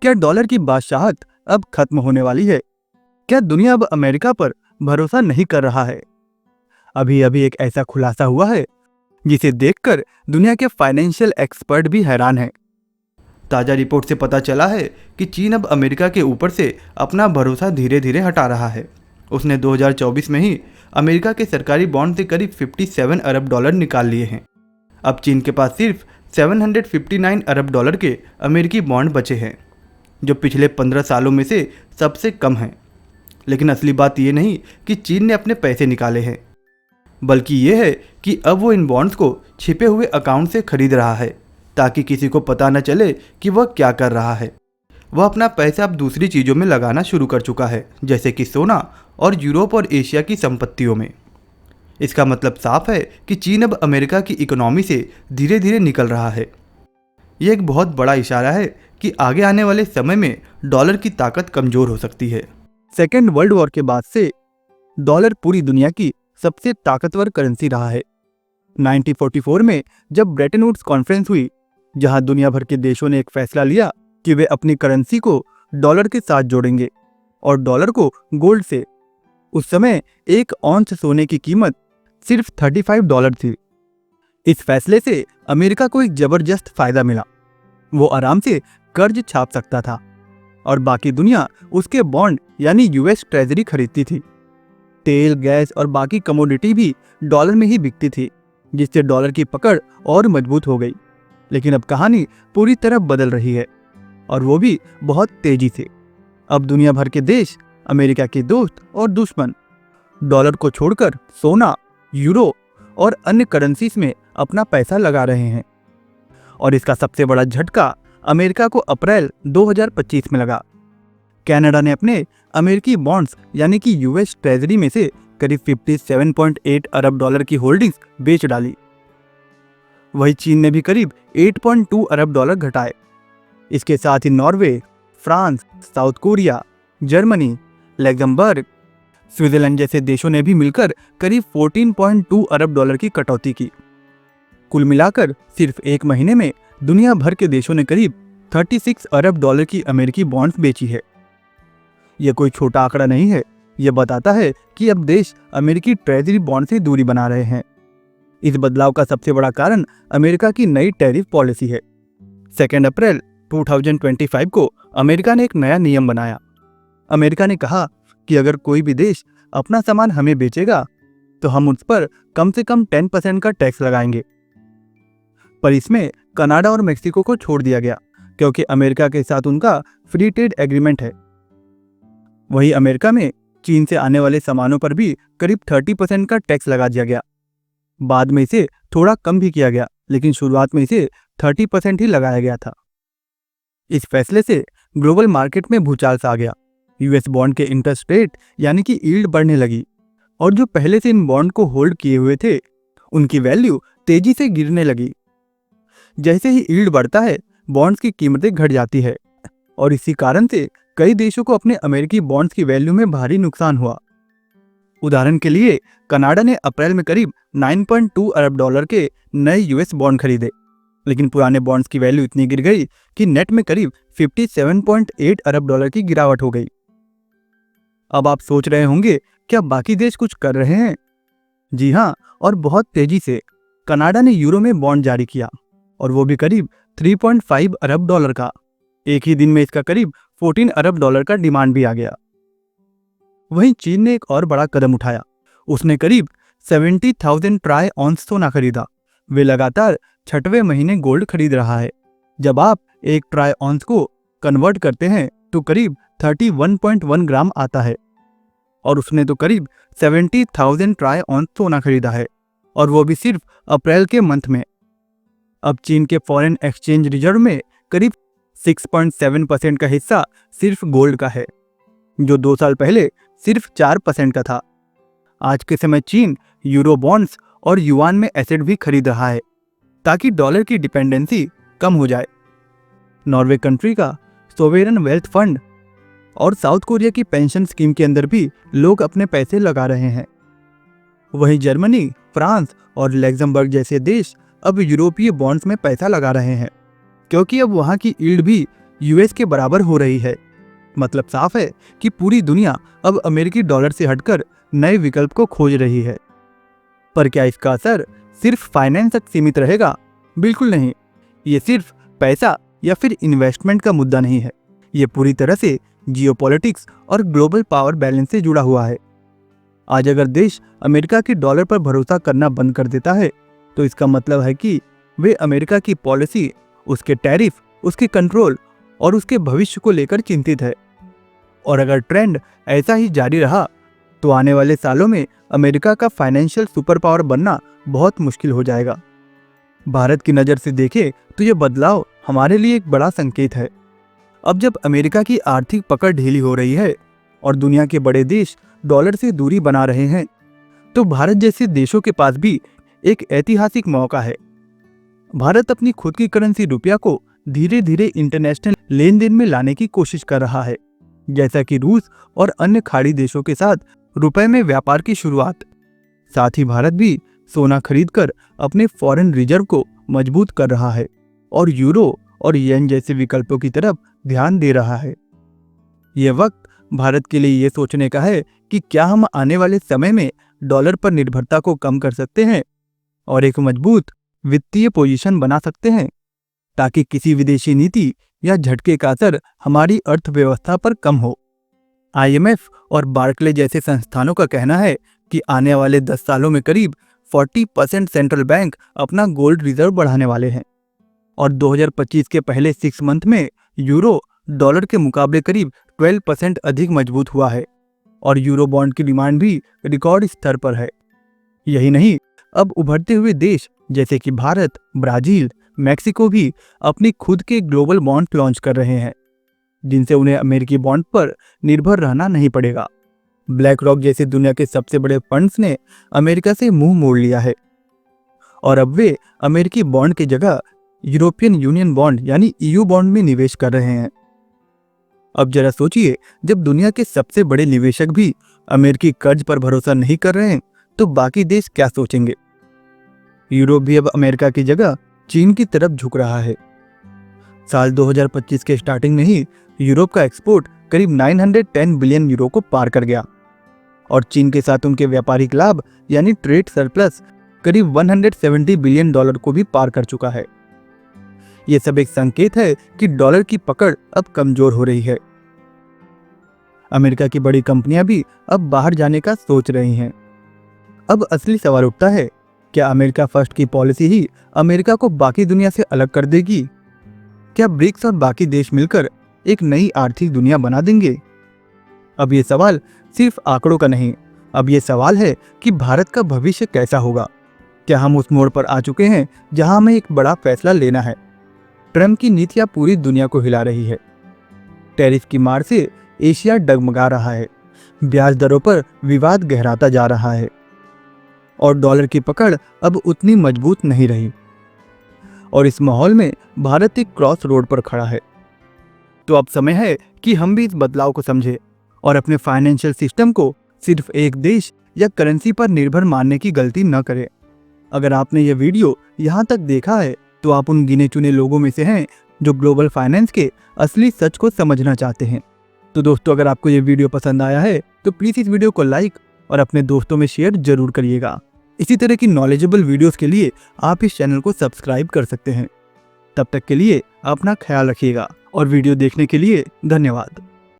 क्या डॉलर की बादशाहत अब खत्म होने वाली है? क्या दुनिया अब अमेरिका पर भरोसा नहीं कर रहा है? अभी अभी एक ऐसा खुलासा हुआ है जिसे देखकर दुनिया के फाइनेंशियल एक्सपर्ट भी हैरान हैं। ताज़ा रिपोर्ट से पता चला है कि चीन अब अमेरिका के ऊपर से अपना भरोसा धीरे धीरे हटा रहा है। उसने 2024 में ही अमेरिका के सरकारी बॉन्ड से करीब 57 अरब डॉलर निकाल लिए हैं। अब चीन के पास सिर्फ 759 अरब डॉलर के अमेरिकी बॉन्ड बचे हैं, जो पिछले 15 सालों में से सबसे कम हैं। लेकिन असली बात यह नहीं कि चीन ने अपने पैसे निकाले हैं, बल्कि यह है कि अब वो इन बॉन्ड्स को छिपे हुए अकाउंट से खरीद रहा है ताकि किसी को पता न चले कि वह क्या कर रहा है। वह अपना पैसा अब दूसरी चीज़ों में लगाना शुरू कर चुका है, जैसे कि सोना और यूरोप और एशिया की संपत्तियों में। इसका मतलब साफ है कि चीन अब अमेरिका की इकोनॉमी से धीरे धीरे निकल रहा है। यह एक बहुत बड़ा इशारा है कि आगे आने वाले समय में डॉलर की ताकत कमज़ोर हो सकती है। सेकेंड वर्ल्ड वॉर के बाद से डॉलर पूरी दुनिया की सबसे ताकतवर करेंसी रहा है। 1944 में जब ब्रेटन वुड्स कॉन्फ्रेंस हुई, जहां दुनिया भर के देशों ने एक फैसला लिया कि वे अपनी करेंसी को डॉलर के साथ जोड़ेंगे और डॉलर को गोल्ड से। उस समय एक औंस सोने की कीमत सिर्फ $35 थी। इस फैसले से अमेरिका को एक जबरदस्त फायदा मिला। वो आराम से कर्ज छाप सकता था और बाकी दुनिया उसके बॉन्ड यानी यूएस ट्रेजरी खरीदती थी। तेल, गैस और बाकी कमोडिटी भी डॉलर में ही बिकती थी, जिससे डॉलर की पकड़ और मजबूत हो गई। लेकिन अब कहानी पूरी तरह बदल रही है, और वो भी बहुत तेजी से। अब दुनिया भर के देश, अमेरिका के दोस्त और दुश्मन, डॉलर को छोड़कर सोना, यूरो और अन्य करेंसीज में अपना पैसा लगा रहे हैं। और इसका सबसे बड़ा झटका अमेरिका को अप्रैल 2025 में लगा। कनाडा ने अपने अमेरिकी बॉन्ड्स यानी कि यूएस ट्रेजरी में से करीब 57.8 अरब डॉलर की होल्डिंग्स बेच डाली। वही चीन ने भी करीब 8.2 अरब डॉलर घटाए। इसके साथ ही Norway, France, South Korea, Germany, Luxembourg, Switzerland जैसे देशों ने भी मिलकर करीब 14.2 अरब डॉलर की कटौती की। कुल मिलाकर सिर्फ एक महीने में दुनिया भर के देशों ने करीब 36 अरब डॉलर की अमेरिकी बॉन्ड्स बेची है। यह कोई छोटा आंकड़ा नहीं है। यह बताता है कि अब देश अमेरिकी ट्रेजरी बॉन्ड से दूरी बना रहे हैं। इस बदलाव का सबसे बड़ा कारण अमेरिका की नई टैरिफ पॉलिसी है। 2 अप्रैल 2025 को अमेरिका ने एक नया नियम बनाया। अमेरिका ने कहा कि अगर कोई भी देश अपना सामान हमें बेचेगा तो हम उस पर कम से कम 10% का टैक्स लगाएंगे। पर इसमें कनाडा और मेक्सिको को छोड़ दिया गया, क्योंकि अमेरिका के साथ उनका फ्री ट्रेड एग्रीमेंट है। वही अमेरिका में चीन से आने वाले सामानों पर भी करीब 30% का टैक्स लगा दिया गया। बाद में इसे थोड़ा कम भी किया गया, लेकिन शुरुआत में इसे 30% ही लगाया गया था। इस फैसले से ग्लोबल मार्केट में भूचाल सा आ गया। यूएस बॉन्ड के इंटरेस्ट रेट यानी कि यील्ड बढ़ने लगी, और जो पहले से इन बॉन्ड को होल्ड किए हुए थे उनकी वैल्यू तेजी से गिरने लगी। जैसे ही यील्ड बढ़ता है, बॉन्ड्स की कीमतें घट जाती है, और इसी कारण से कई देशों को अपने अमेरिकी बॉन्ड्स की वैल्यू में भारी नुकसान हुआ। उदाहरण के लिए कनाडा ने अप्रैल में करीब 9.2 अरब डॉलर के नए यूएस बॉन्ड खरीदे, लेकिन पुराने बॉन्ड्स की वैल्यू इतनी गिर गई कि नेट में करीब 57.8 अरब डॉलर की गिरावट हो गई। अब आप सोच रहे होंगे, क्या बाकी देश कुछ कर रहे हैं? जी हाँ, और बहुत तेजी से। कनाडा ने यूरो में बॉन्ड जारी किया, और वो भी करीब 3.5 अरब डॉलर का। एक ही दिन में इसका करीब 14 अरब डॉलर का डिमांड भी आ गया। वहीं चीन ने एक और बड़ा कदम उठाया। उसने करीब 70,000 ट्राई ऑन्स सोना खरीदा। वे लगातार 6वें महीने गोल्ड खरीद रहा है। जब आप एक ट्राई ऑन्स को कन्वर्ट करते हैं तो करीब 31.1 ग्राम आता है, और उसने तो करीब 70,000 ट्राई ऑन्स सोना खरीदा है, और वो भी सिर्फ अप्रैल के मंथ में। अब चीन के फॉरेन एक्सचेंज रिजर्व में करीब 6.7% का हिस्सा सिर्फ गोल्ड का है, जो 2 साल पहले सिर्फ 4% का था। आज के समय चीन यूरो बॉन्ड्स और युआन में एसेट भी खरीद रहा है, ताकि डॉलर की डिपेंडेंसी कम हो जाए। नॉर्वे कंट्री का सोवेरन वेल्थ फंड और साउथ कोरिया की पेंशन स्कीम के अंदर भी लोग अपने पैसे लगा रहे हैं। वहीं जर्मनी, फ्रांस और लग्जमबर्ग जैसे देश अब यूरोपीय बॉन्ड्स में पैसा लगा रहे हैं, क्योंकि अब वहां की यील्ड भी यूएस के बराबर हो रही है। मतलब साफ है कि पूरी दुनिया अब अमेरिकी डॉलर से हटकर नए विकल्प को खोज रही है। पर क्या इसका असर सिर्फ फाइनेंस तक सीमित रहेगा? बिल्कुल नहीं। ये सिर्फ पैसा या फिर इन्वेस्टमेंट का मुद्दा नहीं है। ये पूरी तरह से जियोपॉलिटिक्स और ग्लोबल पावर बैलेंस से जुड़ा हुआ है। आज अगर देश अमेरिका के डॉलर पर भरोसा करना बंद कर देता है तो इसका मतलब है कि वे अमेरिका की पॉलिसी, उसके टैरिफ, उसके कंट्रोल और उसके भविष्य को लेकर चिंतित है। और अगर ट्रेंड ऐसा ही जारी रहा तो आने वाले सालों में अमेरिका का फाइनेंशियल सुपर पावर बनना बहुत मुश्किल हो जाएगा। भारत की नज़र से देखें तो यह बदलाव हमारे लिए एक बड़ा संकेत है। अब जब अमेरिका की आर्थिक पकड़ ढीली हो रही है और दुनिया के बड़े देश डॉलर से दूरी बना रहे हैं, तो भारत जैसे देशों के पास भी एक ऐतिहासिक मौका है। भारत अपनी खुद की करेंसी रुपया को धीरे धीरे इंटरनेशनल लेन देन में लाने की कोशिश कर रहा है, जैसा कि रूस और अन्य खाड़ी देशों के साथ रुपए में व्यापार की शुरुआत। साथ ही भारत भी सोना खरीदकर अपने फॉरेन रिजर्व को मजबूत कर रहा है और यूरो और येन जैसे विकल्पों की तरफ ध्यान दे रहा है। यह वक्त भारत के लिए ये सोचने का है कि क्या हम आने वाले समय में डॉलर पर निर्भरता को कम कर सकते हैं और एक मजबूत वित्तीय पोजीशन बना सकते हैं, ताकि किसी विदेशी नीति या झटके का असर हमारी अर्थव्यवस्था पर कम हो। IMF और बार्कले जैसे संस्थानों का कहना है कि आने वाले 10 सालों में करीब 40% सेंट्रल बैंक अपना गोल्ड रिजर्व बढ़ाने वाले हैं और 2025 के पहले 6 मंथ में यूरो डॉलर के मुकाबले करीब 12% अधिक मजबूत हुआ है और यूरो बॉन्ड की डिमांड भी रिकॉर्ड स्तर पर है। यही नहीं, अब उभरते हुए देश जैसे कि भारत, ब्राजील, मैक्सिको भी अपनी खुद के ग्लोबल बॉन्ड लॉन्च कर रहे हैं, जिनसे उन्हें अमेरिकी बॉन्ड पर निर्भर रहना नहीं पड़ेगा। ब्लैक रॉक जैसे दुनिया के सबसे बड़े फंड्स ने अमेरिका से मुंह मोड़ लिया है और अब वे अमेरिकी बॉन्ड की जगह यूरोपियन यूनियन बॉन्ड यानी EU बॉन्ड में निवेश कर रहे हैं। अब जरा सोचिए, जब दुनिया के सबसे बड़े निवेशक भी अमेरिकी कर्ज पर भरोसा नहीं कर रहे हैं तो बाकी देश क्या सोचेंगे? यूरोप भी अब अमेरिका की जगह चीन की तरफ झुक रहा है। साल 2025 के स्टार्टिंग में ही यूरोप का एक्सपोर्ट करीब 910 बिलियन यूरो को पार कर गया और चीन के साथ उनके व्यापारिक लाभ यानी ट्रेड सरप्लस करीब 170 बिलियन डॉलर को भी पार कर चुका है। यह सब एक संकेत है कि डॉलर की पकड़ अब कमजोर हो रही है। अमेरिका की बड़ी कंपनियां भी अब बाहर जाने का सोच रही हैं। अब असली सवाल उठता है, क्या अमेरिका फर्स्ट की पॉलिसी ही अमेरिका को बाकी दुनिया से अलग कर देगी? क्या ब्रिक्स और बाकी देश मिलकर एक नई आर्थिक दुनिया बना देंगे? अब ये सवाल सिर्फ आंकड़ों का नहीं, अब ये सवाल है कि भारत का भविष्य कैसा होगा। क्या हम उस मोड़ पर आ चुके हैं जहां हमें एक बड़ा फैसला लेना है? ट्रंप की नीतियां पूरी दुनिया को हिला रही है। टैरिफ की मार से एशिया डगमगा रहा है, ब्याज दरों पर विवाद गहराता जा रहा है और डॉलर की पकड़ अब उतनी मजबूत नहीं रही। और इस माहौल में भारत एक क्रॉस रोड पर खड़ा है। तो अब समय है कि हम भी इस बदलाव को समझें और अपने फाइनेंशियल सिस्टम को सिर्फ एक देश या करेंसी पर निर्भर मानने की गलती न करें। अगर आपने यह वीडियो यहाँ तक देखा है तो आप उन गिने चुने लोगों में से हैं जो ग्लोबल फाइनेंस के असली सच को समझना चाहते हैं। तो दोस्तों, अगर आपको ये वीडियो पसंद आया है तो प्लीज़ इस वीडियो को लाइक और अपने दोस्तों में शेयर जरूर करिएगा। इसी तरह की नॉलेजेबल वीडियोस के लिए आप इस चैनल को सब्सक्राइब कर सकते हैं। तब तक के लिए अपना ख्याल रखिएगा और वीडियो देखने के लिए धन्यवाद।